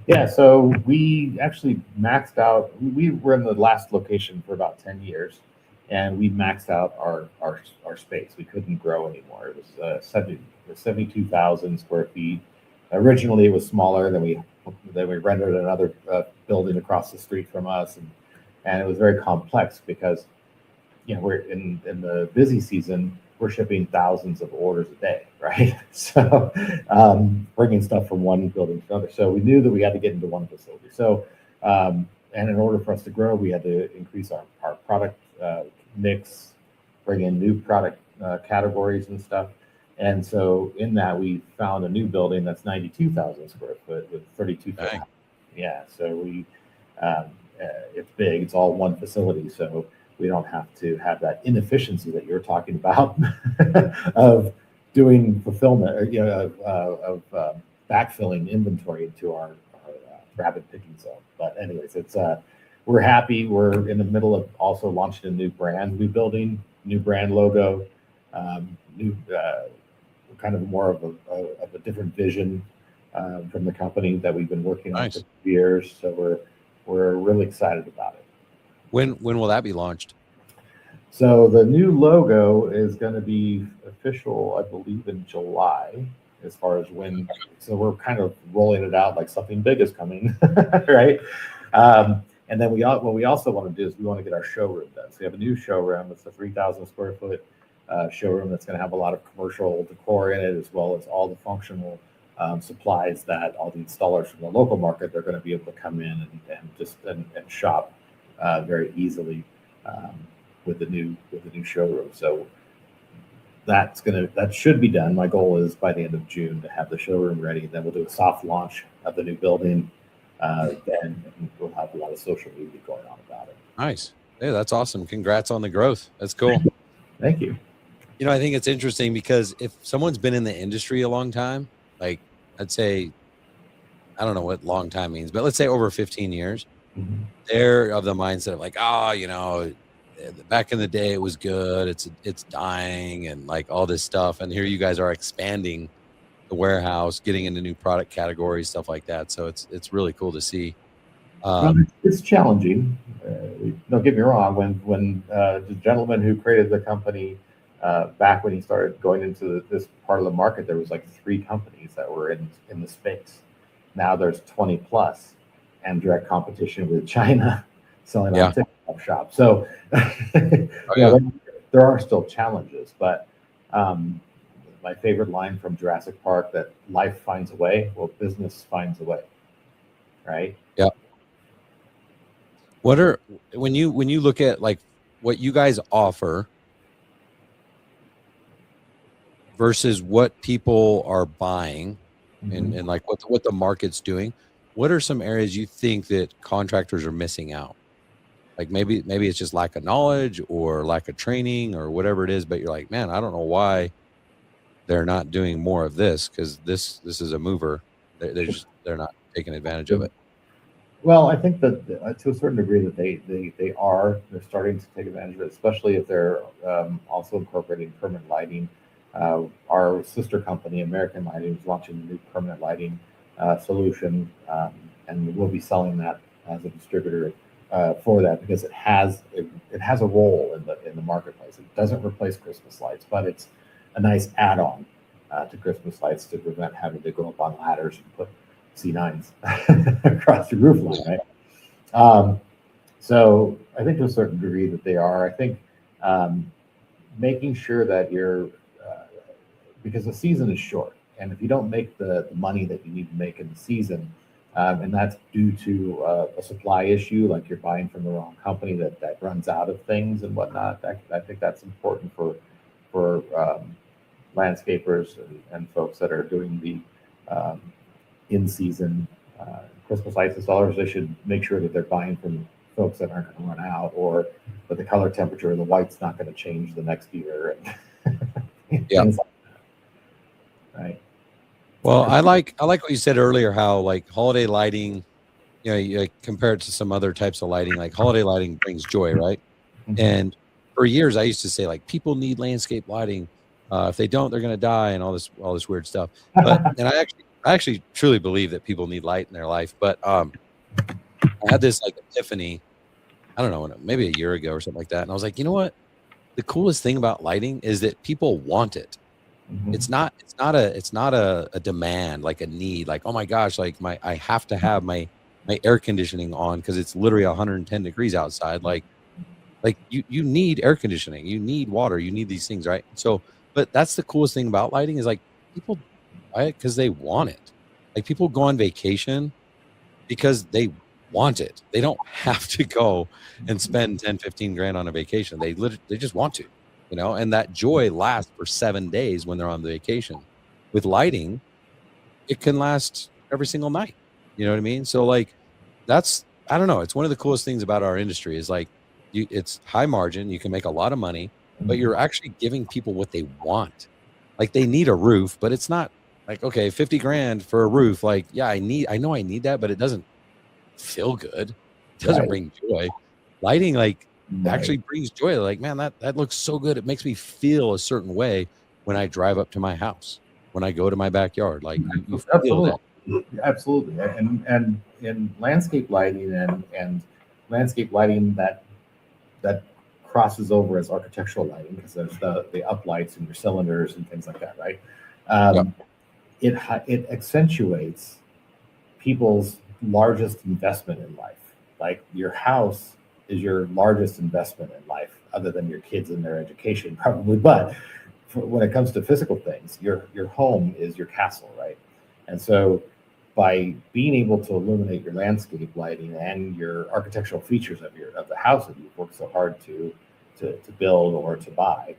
Yeah, so we actually maxed out. We were in the last location for about 10 years, and we maxed out our space. We couldn't grow anymore. It was 72,000 square feet. Originally, it was smaller. Then we rented another building across the street from us, and it was very complex because we're in the busy season. We're shipping thousands of orders a day, right? So bringing stuff from one building to another. So we knew that we had to get into one facility. So and in order for us to grow, we had to increase our product mix, bring in new product categories and stuff. And so in that, we found a new building that's 92,000 square foot with 32,000. Yeah, so it's big. It's all one facility. So we don't have to have that inefficiency that you're talking about of doing fulfillment, of backfilling inventory into our rapid picking zone. But anyways, we're happy. We're in the middle of also launching a new brand, new building, new brand logo. new, kind of more of a different vision from the company that we've been working on Nice. for years. So we're really excited about it. When will that be launched? So the new logo is going to be official, I believe, in July. As far as when, so we're kind of rolling it out like something big is coming, right? And then what we also want to do is we want to get our showroom done. So we have a new showroom. It's a 3,000 square foot showroom that's going to have a lot of commercial decor in it, as well as all the functional supplies that all the installers from the local market, they're going to be able to come in and shop very easily with the new showroom. So that should be done. My goal is by the end of June to have the showroom ready. Then we'll do a soft launch of the new building. Then we'll have a lot of social media going on about it. Nice. Hey, that's awesome. Congrats on the growth. That's cool. Thank you. You know, I think it's interesting because if someone's been in the industry a long time, like I'd say, I don't know what long time means, but let's say over 15 years, Mhm. they're of the mindset of like, oh, you know, back in the day it was good. It's dying and like all this stuff. And here you guys are expanding the warehouse, getting into new product categories, stuff like that. So it's really cool to see. It's challenging. Don't get me wrong. When the gentleman who created the company back when he started going into this part of the market, there was like 3 companies that were in the space. Now there's 20 plus, and direct competition with China selling on TikTok shop. So there are still challenges, but my favorite line from Jurassic Park, that life finds a way, well, business finds a way, right? Yeah. When you look at like what you guys offer versus what people are buying, Mm-hmm. and like what the market's doing, what are some areas you think that contractors are missing out? Like maybe it's just lack of knowledge or lack of training or whatever it is, but you're like, man, I don't know why they're not doing more of this, because this is a mover. They're not taking advantage of it. Well, I think that to a certain degree that they're starting to take advantage of it, especially if they're also incorporating permanent lighting. Our sister company, American Lighting, is launching a new permanent lighting solution, and we'll be selling that as a distributor for that, because it has a role in the marketplace. It doesn't replace Christmas lights, but it's a nice add-on to Christmas lights to prevent having to go up on ladders and put C9s across the roof line, right? So I think to a certain degree that they are. I think making sure that you're because the season is short, and if you don't make the money that you need to make in the season, and that's due to a supply issue, like you're buying from the wrong company that runs out of things and whatnot. I think that's important for landscapers and folks that are doing the in-season Christmas lights installers. They should make sure that they're buying from folks that aren't going to run out, or that the color temperature of the white's not going to change the next year. And Yeah. things like that, right. Well, I like what you said earlier, how like holiday lighting, you know, you compare it to some other types of lighting, like holiday lighting brings joy, right? Mhm. And for years I used to say like people need landscape lighting. If they don't, they're going to die, and all this weird stuff. But and I actually truly believe that people need light in their life. But I had this like epiphany, I don't know, maybe a year ago or something like that. And I was like, you know what? The coolest thing about lighting is that people want it. Mhm. It's not a demand, like a need, like, oh my gosh, like I have to have my air conditioning on because it's literally 110 degrees outside. Like you need air conditioning, you need water, you need these things, right? So, but that's the coolest thing about lighting is like people buy it because they want it. Like people go on vacation because they want it. They don't have to go and spend 10, 15 grand on a vacation. They just want to, you know, and that joy lasts for 7 days when they're on the vacation. With lighting, it can last every single night. You know what I mean? So like I don't know. It's one of the coolest things about our industry is like it's high margin. You can make a lot of money, but you're actually giving people what they want. Like they need a roof, but it's not like, okay, 50 grand for a roof. Like, yeah, I know I need that, but it doesn't feel good. It doesn't Right. bring joy. Lighting, like actually brings joy. Like, man, that looks so good. It makes me feel a certain way when I drive up to my house, when I go to my backyard. Like you feel that. Absolutely. And in landscape lighting and landscape lighting that crosses over as architectural lighting, because there's the uplights and your cylinders and things like that, right? Yep. It accentuates people's largest investment in life. Like your house is your largest investment in life, other than your kids and their education, probably. But when it comes to physical things, your home is your castle, right? And so by being able to illuminate your landscape lighting and your architectural features of the house that you've worked so hard to build or to buy,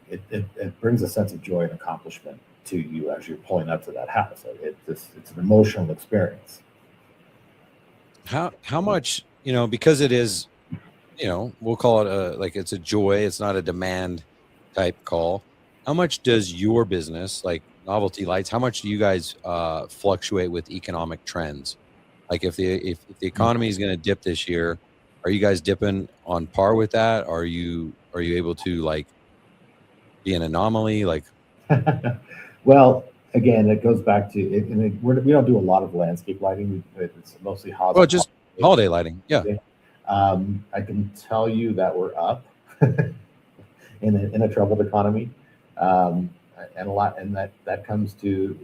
it brings a sense of joy and accomplishment to you as you're pulling up to that house. It's an emotional experience. How much, because it is, we'll call it like it's a joy. It's not a demand type call. How much does your business, like Novelty Lights, how much do you guys fluctuate with economic trends? Like if the economy is going to dip this year, are you guys dipping on par with that? Are you able to like be an anomaly? Like, Well, again, it goes back to it, and we don't do a lot of landscape lighting. It's mostly well, just holiday lighting. Yeah. I can tell you that we're up in a troubled economy, and a lot, and that comes to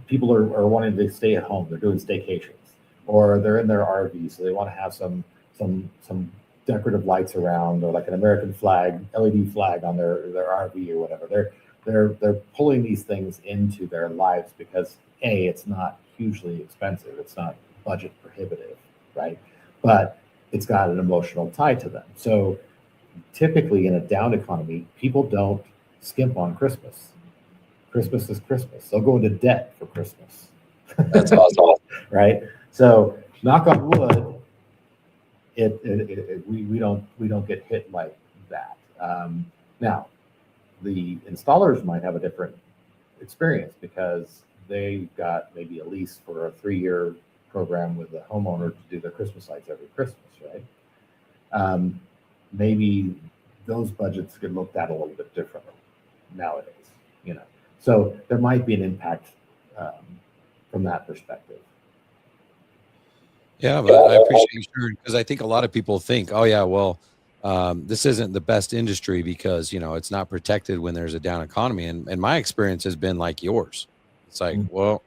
people are wanting to stay at home. They're doing staycations, or they're in their RV, so they want to have some decorative lights around, or like an American flag, LED flag on their RV or whatever. They're pulling these things into their lives because it's not hugely expensive. It's not budget prohibitive, right? But it's got an emotional tie to them. So typically in a down economy, people don't skimp on Christmas. Christmas is Christmas. They'll go into debt for Christmas. That's awesome. Right? So knock on wood, we don't get hit like that. Now, the installers might have a different experience because they got maybe a lease for a 3-year program with the homeowner to do their Christmas lights every Christmas, right? Maybe those budgets get looked at a little bit differently nowadays, So there might be an impact from that perspective. Yeah, but I appreciate you sharing, because I think a lot of people think, oh yeah, well, this isn't the best industry because it's not protected when there's a down economy, and my experience has been like yours. It's like, well,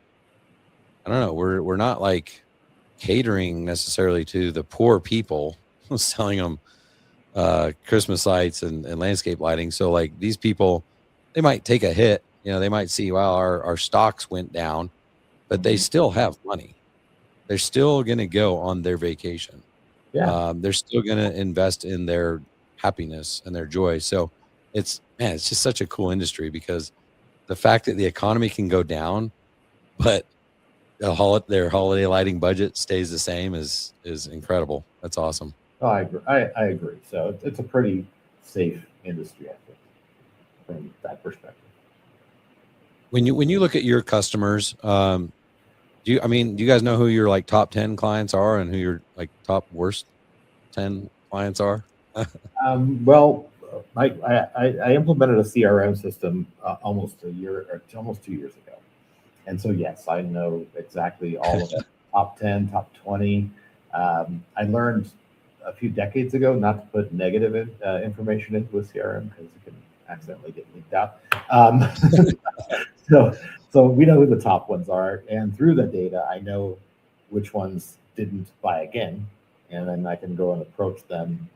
I don't know, we're not like catering necessarily to the poor people, selling them Christmas lights and landscape lighting. So like these people, they might take a hit. They might see, wow, our stocks went down, but they still have money. They're still going to go on their vacation. Yeah. They're still going to invest in their happiness and their joy. So it's just such a cool industry, because the fact that the economy can go down, but their holiday lighting budget stays the same is incredible. That's awesome. Oh, I agree. I agree. So it's a pretty safe industry, I think, from that perspective. When you look at your customers, do you guys know who your like top 10 clients are and who your like top worst 10 clients are? Well, I implemented a CRM system almost 2 years ago, and so yes, I know exactly all of the top 10, top 20. I learned a few decades ago not to put negative information into a CRM because it can accidentally get leaked out. So we know who the top ones are, and through the data, I know which ones didn't buy again, and then I can go and approach them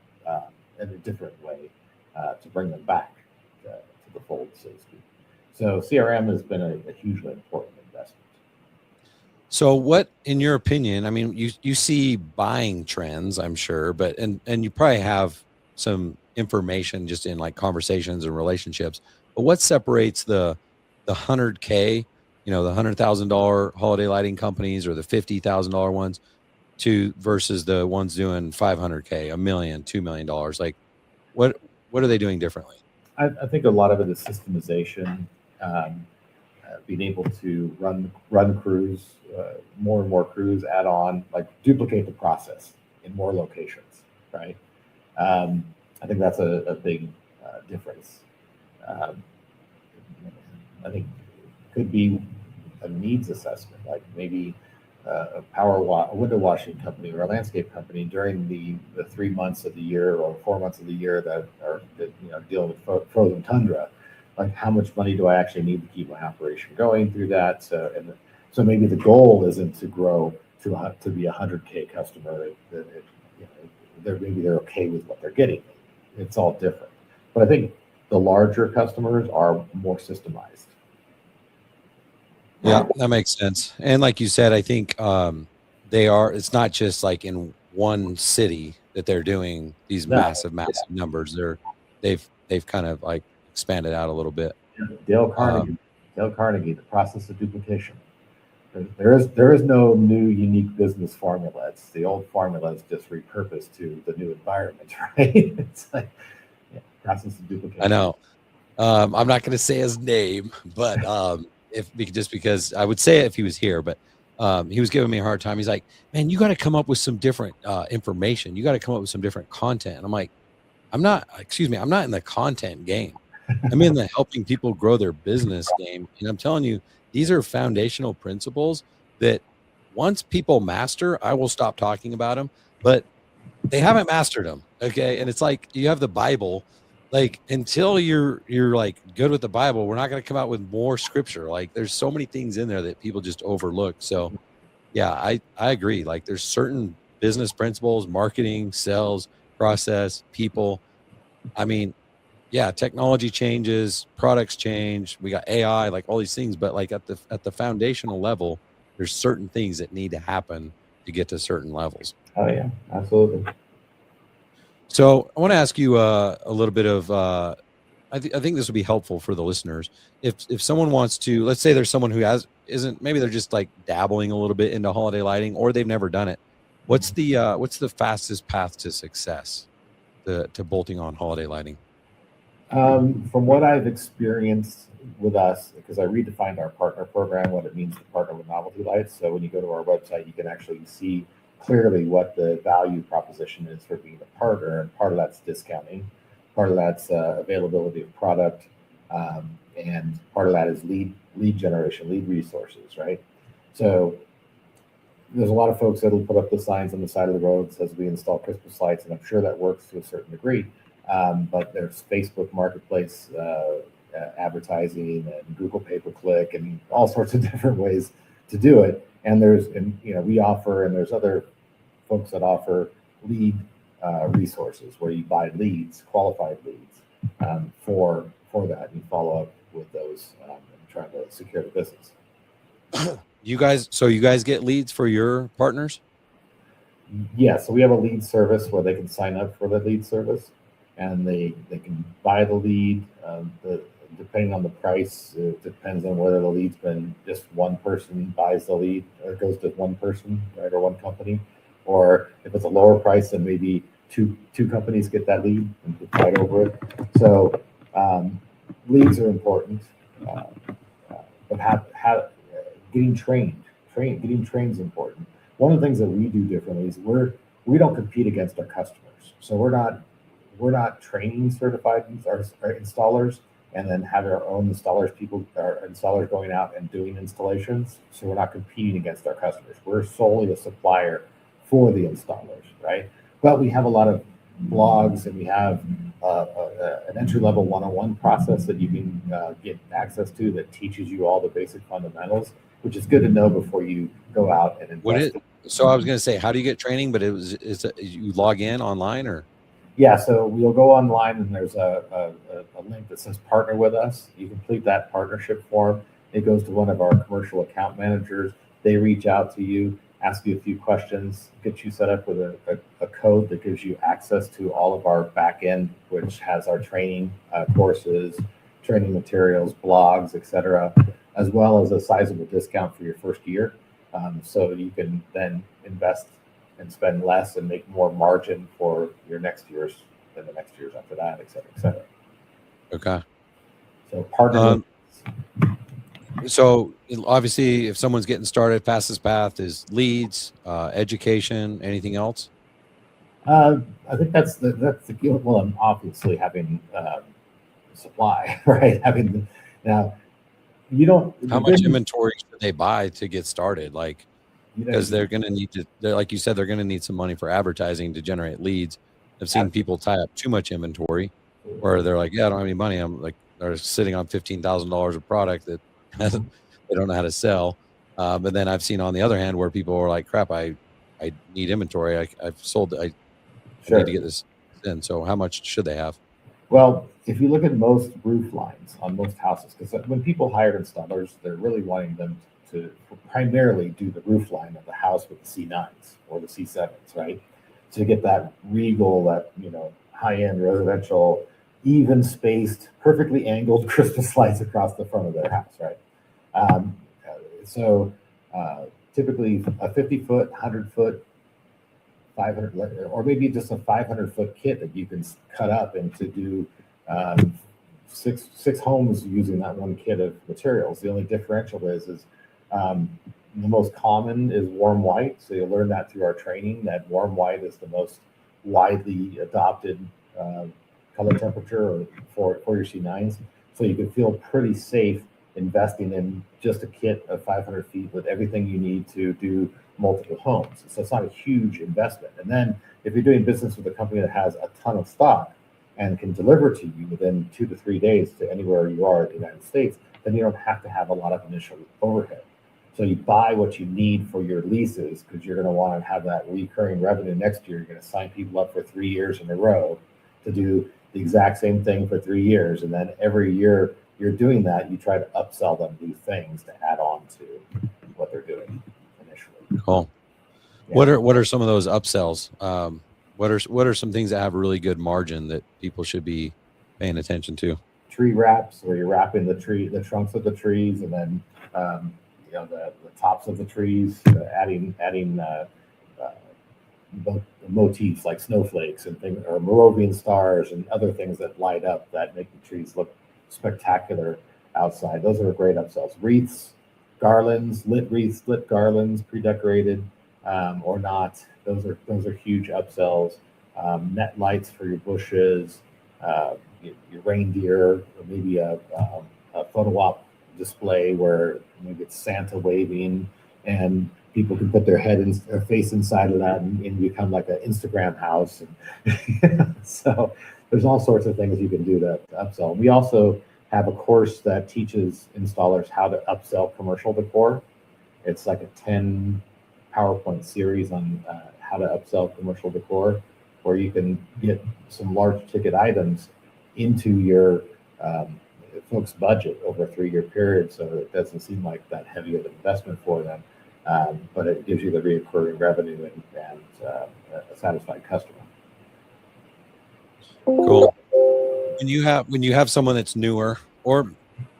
in a different way to bring them back to the fold, so to speak. So CRM has been a hugely important investment. So what, in your opinion, I mean, you see buying trends, I'm sure, but and you probably have some information just in like conversations and relationships, but what separates the 100K, the $100,000 holiday lighting companies, or the $50,000 ones, versus the ones doing 500K, $1 million, $2 million? Like what are they doing differently? I think a lot of it is systemization, being able to run crews, more and more crews, add on, like duplicate the process in more locations, right? I think that's a big difference. Um, I think it could be a needs assessment, like maybe a window washing company or a landscape company during the 3 months of the year or 4 months of the year that are dealing with frozen tundra. Like, how much money do I actually need to keep my operation going through that? So maybe the goal isn't to grow to be a 100K customer. Maybe they're okay with what they're getting. It's all different. But I think the larger customers are more systemized. Yeah, that makes sense. And like you said, I think it's not just like in one city that they're doing these No, massive numbers. They've kind of like expanded out a little bit. Dale Carnegie, the process of duplication. There is no new unique business formula. It's the old formula is just repurposed to the new environment, right? It's like process of duplication. I know. I'm not going to say his name, but just because I would say it if he was here, but he was giving me a hard time. He's like, man, you got to come up with some different information. You got to come up with some different content. And I'm like, I'm not in the content game. I'm in the helping people grow their business game. And I'm telling you, these are foundational principles that once people master, I will stop talking about them, but they haven't mastered them. Okay. And it's like, you have the Bible, like until you're like good with the Bible, we're not going to come out with more scripture. Like there's so many things in there that people just overlook. So yeah, I agree. Like there's certain business principles, marketing, sales, process, people. I mean, yeah, technology changes, products change. We got AI, like all these things, but like at the foundational level, there's certain things that need to happen to get to certain levels. Oh yeah, absolutely. So I want to ask you a little bit of, I think this would be helpful for the listeners. If someone wants to, let's say there's someone who maybe they're just like dabbling a little bit into holiday lighting, or they've never done it. What's the fastest path to success to bolting on holiday lighting? From what I've experienced with us, because I redefined our partner program, what it means to partner with Novelty Lights. So when you go to our website, you can actually see clearly what the value proposition is for being a partner. And part of that's discounting, part of that's availability of product, and part of that is lead generation, lead resources, right? So there's a lot of folks that'll put up the signs on the side of the road that says we install Christmas lights, and I'm sure that works to a certain degree. But there's Facebook Marketplace advertising and Google pay-per-click and all sorts of different ways to do it. And we offer, and there's other folks that offer lead resources where you buy leads, qualified leads for that. You follow up with those and try to secure the business. You guys get leads for your partners? Yeah, so we have a lead service where they can sign up for the lead service, and they can buy the lead. Depending on the price, it depends on whether the lead's been just one person buys the lead, or it goes to one person, right, or one company, or if it's a lower price, then maybe two companies get that lead and fight over it. So leads are important, but getting trained is important. One of the things that we do differently is we don't compete against our customers. So we're not training certified installers and then have our own installers going out and doing installations. So we're not competing against our customers. We're solely a supplier for the installers, right? But we have a lot of blogs, and we have an entry-level one-on-one process that you can get access to that teaches you all the basic fundamentals, which is good to know before you go out and invest. So I was going to say, how do you get training? But you log in online, or? Yeah, so we'll go online, and there's a link that says partner with us. You complete that partnership form. It goes to one of our commercial account managers. They reach out to you, ask you a few questions, get you set up with a code that gives you access to all of our back end, which has our training courses, training materials, blogs, etc., as well as a sizable discount for your first year. So you can then invest and spend less and make more margin for your next years and the next years after that, et cetera, et cetera. Okay. So partner. So obviously, if someone's getting started, fastest path is leads, education, anything else? I think that's the key. Well, I'm obviously having supply, right? Now you don't. How The much good news, inventory should they buy to get started? Like, you know, because they're going to need to, like you said, they're going to need some money for advertising to generate leads. I've seen people tie up too much inventory where they're like, yeah, I don't have any money. I'm like, they're sitting on $15,000 of product that they don't know how to sell. But then I've seen on the other hand where people are like, crap, I need inventory. I've sold, I need to sure. get this in. So how much should they have? Well, if you look at most roof lines on most houses, because when people hire installers, they're really wanting them to primarily do the roof line of the house with the C9s or the C7s, right? To get that regal, that high-end residential, even spaced, perfectly angled Christmas lights across the front of their house, right? Um, so typically a 50-foot, 100-foot, 500, or maybe just a 500-foot kit that you can cut up and to do six homes using that one kit of materials. The only differential is the most common is warm white. So you'll learn that through our training, that warm white is the most widely adopted color temperature for your C9s. So you can feel pretty safe investing in just a kit of 500 feet with everything you need to do multiple homes. So it's not a huge investment. And then if you're doing business with a company that has a ton of stock and can deliver to you within 2 to 3 days to anywhere you are in the United States, then you don't have to have a lot of initial overhead. So you buy what you need for your leases because you're going to want to have that recurring revenue next year. You're going to sign people up for 3 years in a row to do the exact same thing for 3 years. And then every year you're doing that, you try to upsell them new things to add on to what they're doing initially. Cool. Yeah. What are some of those upsells? What are some things that have really good margin that people should be paying attention to? Tree wraps, where you're wrapping the trunks of the trees, and then the tops of the trees, adding motifs like snowflakes and things, or Moravian stars and other things that light up that make the trees look spectacular outside. Those are great upsells. Wreaths, garlands, lit wreaths, lit garlands, pre-decorated or not. Those are huge upsells. Net lights for your bushes, your reindeer, or maybe a photo op display where maybe it's Santa waving, and people can put their face inside of that and become like an Instagram house. And so there's all sorts of things you can do to upsell. We also have a course that teaches installers how to upsell commercial decor. It's like a 10 PowerPoint series on how to upsell commercial decor, where you can get some large ticket items into your folks' budget over a 3-year period, so it doesn't seem like that heavy of an investment for them, but it gives you the recurring revenue and a satisfied customer. Cool. When you have someone that's newer, or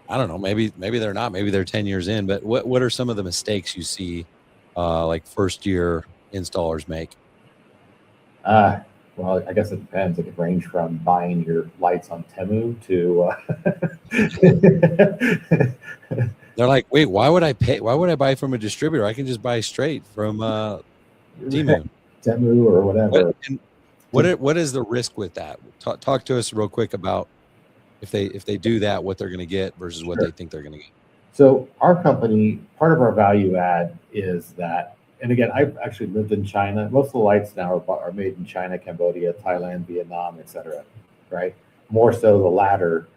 I don't know, maybe they're not, maybe they're 10 years in, but what are some of the mistakes you see like first year installers make? Well, I guess it depends. It could range from buying your lights on Temu to. They're like, wait, why would I pay? Why would I buy from a distributor? I can just buy straight from Temu or whatever. What is the risk with that? Talk to us real quick about if they do that, what they're going to get versus what they think they're going to get. So our company, part of our value add is that, and again, I've actually lived in China. Most of the lights now are made in China, Cambodia, Thailand, Vietnam, etc. Right? More so the latter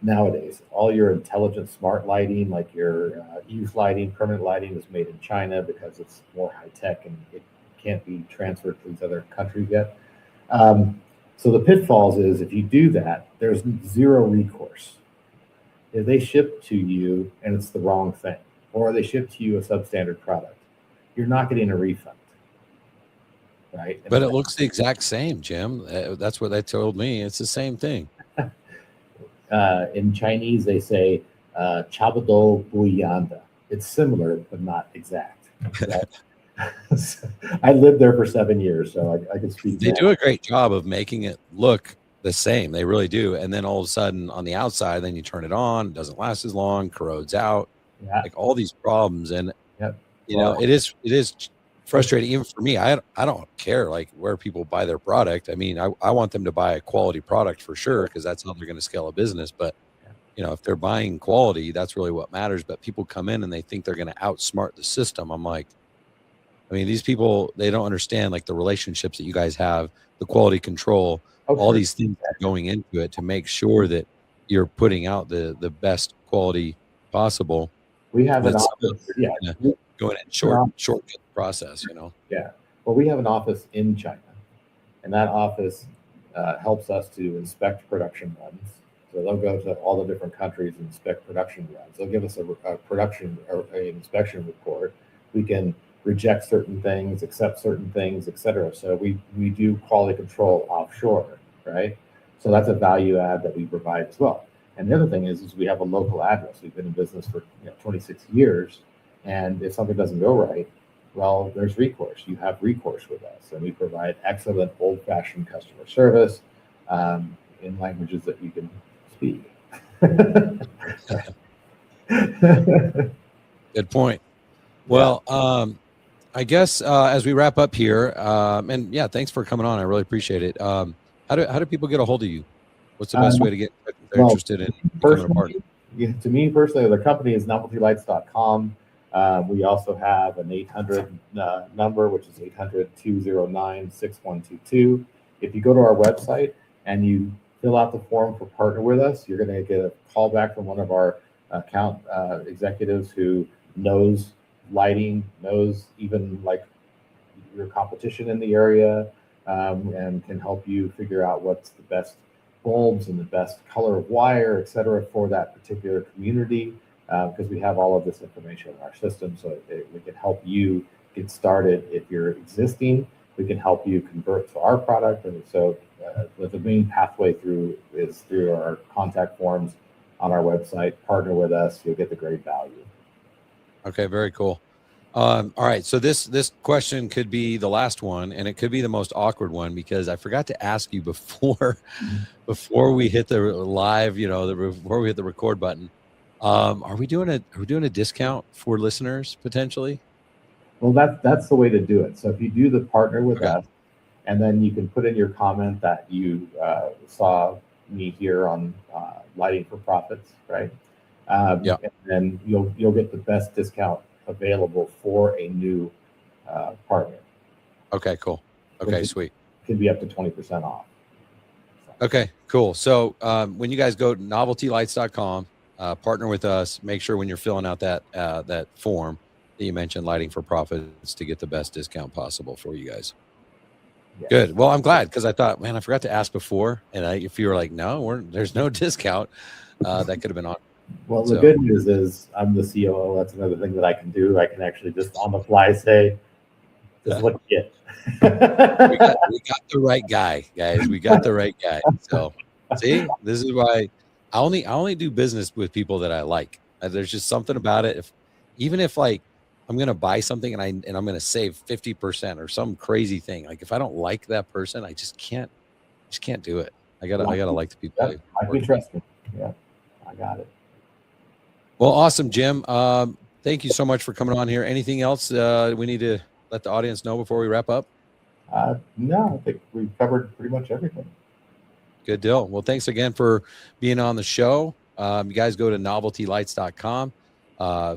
nowadays. All your intelligent smart lighting, like your youth lighting, permanent lighting, is made in China because it's more high tech and it can't be transferred to these other countries yet. So the pitfalls is if you do that, there's zero recourse. If they ship to you and it's the wrong thing, or they ship to you a substandard product, you're not getting a refund, right? But it looks the exact same, Jim. That's what they told me. It's the same thing. In Chinese, they say "chabado buyanda." It's similar, but not exact. Right? I lived there for 7 years, so I can speak. They do a great job of making it look the same. They really do. And then all of a sudden on the outside, then you turn it on, it doesn't last as long, corrodes out, like all these problems. And you know, it is frustrating even for me. I don't care like where people buy their product. I mean, I want them to buy a quality product for sure, because that's how they're going to scale a business. But if they're buying quality, that's really what matters. But people come in and they think they're going to outsmart the system. I'm like, I mean, these people, they don't understand like the relationships that you guys have, the quality control, all these things that are going into it to make sure that you're putting out the best quality possible. We have an office. Going in shortcut the process, Yeah. Well, we have an office in China, and that office helps us to inspect production runs. So they'll go to all the different countries and inspect production runs. They'll give us a production or an inspection report. We can reject certain things, accept certain things, et cetera. So we do quality control offshore, right? So that's a value add that we provide as well. And the other thing is we have a local address. We've been in business for 26 years. And if something doesn't go right, well, there's recourse. You have recourse with us. And we provide excellent old-fashioned customer service in languages that you can speak. Good point. Well, I guess as we wrap up here, and yeah, thanks for coming on. I really appreciate it. How do people get a hold of you? What's the best way to get if they're interested in becoming a partner? To me personally, the company is noveltylights.com. We also have an 800 number, which is 800-209-6122. If you go to our website and you fill out the form for partner with us, you're going to get a call back from one of our account executives who knows lighting, knows even like your competition in the area, and can help you figure out what's the best bulbs and the best color of wire, et cetera, for that particular community. Because we have all of this information in our system, so we can help you get started. If you're existing, we can help you convert to our product. And so the main pathway through is through our contact forms on our website. Partner with us, you'll get the great value. Okay, very cool. All right, so this question could be the last one, and it could be the most awkward one, because I forgot to ask you before we hit the live, before we hit the record button. Are we doing a discount for listeners potentially? Well, that's the way to do it. So if you do the partner with us, and then you can put in your comment that you saw me here on Lighting for Profits, right? And then you'll get the best discount available for a new partner. Okay, cool. Okay, sweet. Could be up to 20% off. Okay, cool. So when you guys go to noveltylights.com, partner with us, make sure when you're filling out that form that you mentioned, Lighting for Profits, to get the best discount possible for you guys. Yes. Good. Well, I'm glad, because I thought, man, I forgot to ask before. And if you were like, no, there's no discount, that could have been on. Well, the good news is I'm the COO. That's another thing that I can do. I can actually just on the fly say, this is what you get. we got the right guy, guys. We got the right guy. So see, this is why I only do business with people that I like. There's just something about it. Even if like I'm gonna buy something and I'm gonna save 50% or some crazy thing, like if I don't like that person, I just can't do it. I gotta like the people. I can trust me. Yeah, I got it. Well, awesome, Jim. Thank you so much for coming on here. Anything else we need to let the audience know before we wrap up? No, I think we've covered pretty much everything. Good deal. Well, thanks again for being on the show. You guys go to noveltylights.com,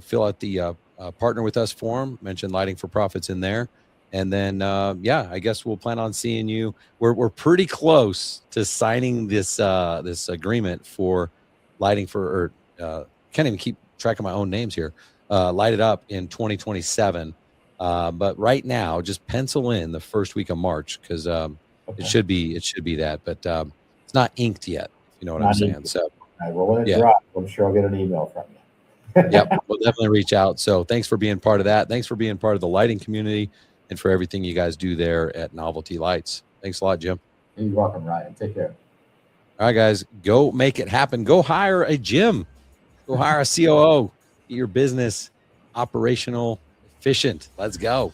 fill out the partner with us form, mention Lighting for Profits in there. And then, I guess we'll plan on seeing you. We're pretty close to signing this agreement for Lighting for, can't even keep track of my own names here. Light It Up in 2027. But right now, just pencil in the first week of March, because it should be that, but it's not inked yet. You know what I'm saying? So well, when it drops, I'm sure I'll get an email from you. Yep, we'll definitely reach out. So thanks for being part of that. Thanks for being part of the lighting community and for everything you guys do there at Novelty Lights. Thanks a lot, Jim. You're welcome, Ryan. Take care. All right, guys, go make it happen. Go hire a Jim. Go hire a COO. Get your business operational, efficient. Let's go.